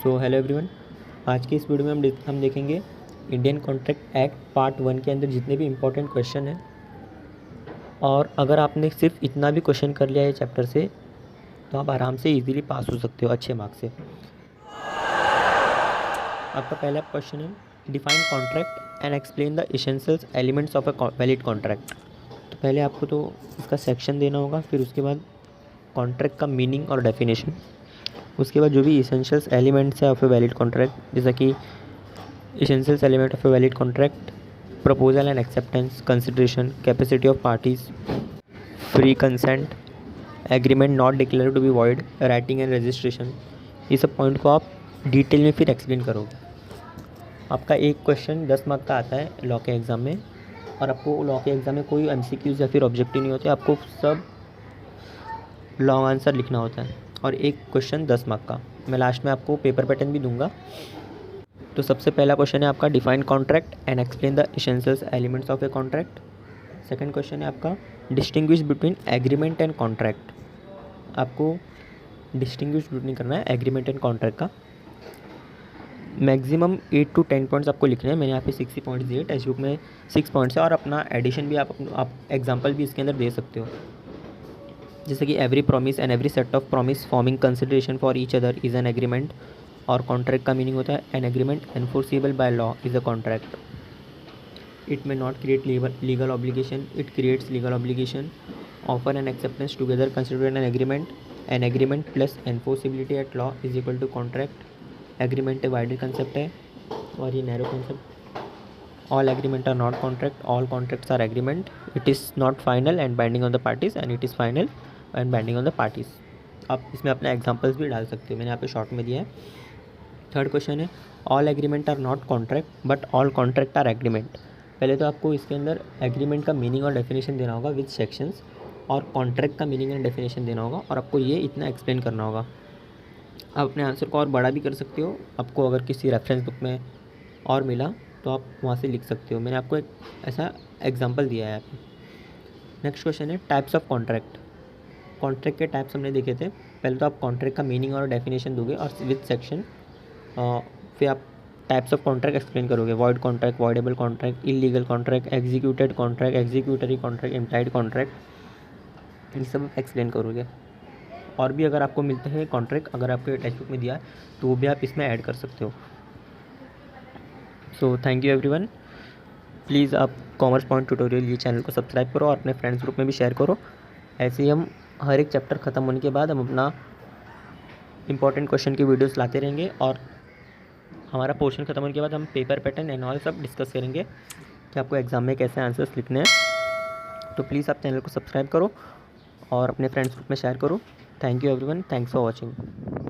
So hello everyone. आज की इस वीडियो में हम देखेंगे इंडियन कॉन्ट्रैक्ट एक्ट पार्ट 1 के अंदर जितने भी इम्पोर्टेंट क्वेश्चन हैं। और अगर आपने सिर्फ इतना भी क्वेश्चन कर लिया है चैप्टर से तो आप आराम से इजीली पास हो सकते हो अच्छे मार्क्स से। आपका पहला क्वेश्चन है, define contract and explain the essential elements of a valid contract. तो पहले आपको तो इसका सेक्शन देना होगा, फिर उसके बाद कॉन्ट्रैक्ट का मीनिंग और डेफिनेशन, उसके बाद जो भी इसेंशियल्स एलिमेंट्स है ऑफ ए वैलिड कॉन्ट्रैक्ट, जैसा कि essentials element of a valid contract, proposal and acceptance, consideration, capacity of parties, free consent, agreement not declare to be void, writing and registration. ये सब point को आप detail में फिर explain करोगे। आपका एक क्वेश्चन 10 मार्क का आता है लॉ के एग्ज़ाम में, और आपको लॉ के एग्ज़ाम में कोई MCQs या फिर ऑब्जेक्टिव नहीं होते, आपको सब लॉन्ग आंसर लिखना होता है और एक क्वेश्चन 10 मार्क का। मैं लास्ट में आपको पेपर पैटर्न भी दूंगा। तो सबसे पहला क्वेश्चन है आपका, define contract and explain the essential elements of a contract. Second question है आपका, distinguish between agreement and contract. आपको डिस्टिंग्विश बिटवीन करना है एग्रीमेंट एंड कॉन्ट्रैक्ट का। मैक्सिमम 8 to 10 पॉइंट्स आपको लिखने हैं। मैंने यहाँ पे 6 पॉइंट्स दिए, टेक्स्ट बुक में 6 पॉइंट्स है, और अपना एडिशन भी आप एग्जाम्पल भी इसके अंदर दे सकते हो। जैसे कि every promise and every set of promise forming consideration for each other is an agreement. और कॉन्ट्रैक्ट का मीनिंग होता है an agreement enforceable by law is a contract. It may not create legal obligation, it creates legal obligation. Offer and acceptance together consider an agreement. An agreement plus enforceability at law is equal to contract. Agreement wider concept है और ये narrow concept. All agreement are not contract, all contracts are agreement. It is not final and binding on the parties, and it is final and binding on the parties. आप इसमें अपने examples भी डाल सकते हो, मैंने यहाँ पे शॉर्ट में दिया है। थर्ड क्वेश्चन है, all agreement are not contract but all contract are agreement. पहले तो आपको इसके अंदर एग्रीमेंट का मीनिंग और डेफिनेशन देना होगा विद सेक्शंस, और कॉन्ट्रैक्ट का मीनिंग एंड डेफिनेशन देना होगा, और आपको ये इतना एक्सप्लेन करना होगा। आप अपने आंसर को और बड़ा भी कर सकते हो, आपको अगर किसी रेफरेंस बुक में और मिला तो आप वहाँ से लिख सकते हो। मैंने आपको एक ऐसा एग्जाम्पल दिया है यहाँ पे। नेक्स्ट क्वेश्चन है, टाइप्स ऑफ कॉन्ट्रैक्ट। कॉन्ट्रैक्ट के टाइप्स हमने देखे थे। पहले तो आप कॉन्ट्रैक्ट का मीनिंग और डेफिनेशन दोगे और विद सेक्शन, फिर आप टाइप्स ऑफ कॉन्ट्रैक्ट एक्सप्लेन करोगे। Void contract, voidable contract, illegal contract, executed contract, executory contract, implied contract, ये सब एक्सप्लेन करोगे। और भी अगर आपको मिलते हैं कॉन्ट्रैक्ट, अगर आपके टेक्स्ट बुक में दिया है तो वो भी आप इसमें ऐड कर सकते हो। So thank you everyone. Please आप कॉमर्स पॉइंट ट्यूटोरियल ये चैनल को सब्सक्राइब करो और अपने फ्रेंड्स ग्रुप में भी शेयर करो। ऐसे ही हम हर एक चैप्टर ख़त्म होने के बाद हम अपना इंपॉर्टेंट क्वेश्चन की वीडियोस लाते रहेंगे, और हमारा पोर्शन ख़त्म होने के बाद हम पेपर पैटर्न एंड ऑल सब डिस्कस करेंगे कि आपको एग्ज़ाम में कैसे आंसर्स लिखने हैं। तो प्लीज़ आप चैनल को सब्सक्राइब करो और अपने फ्रेंड्स ग्रुप में शेयर करो। Thank you everyone, thanks for watching.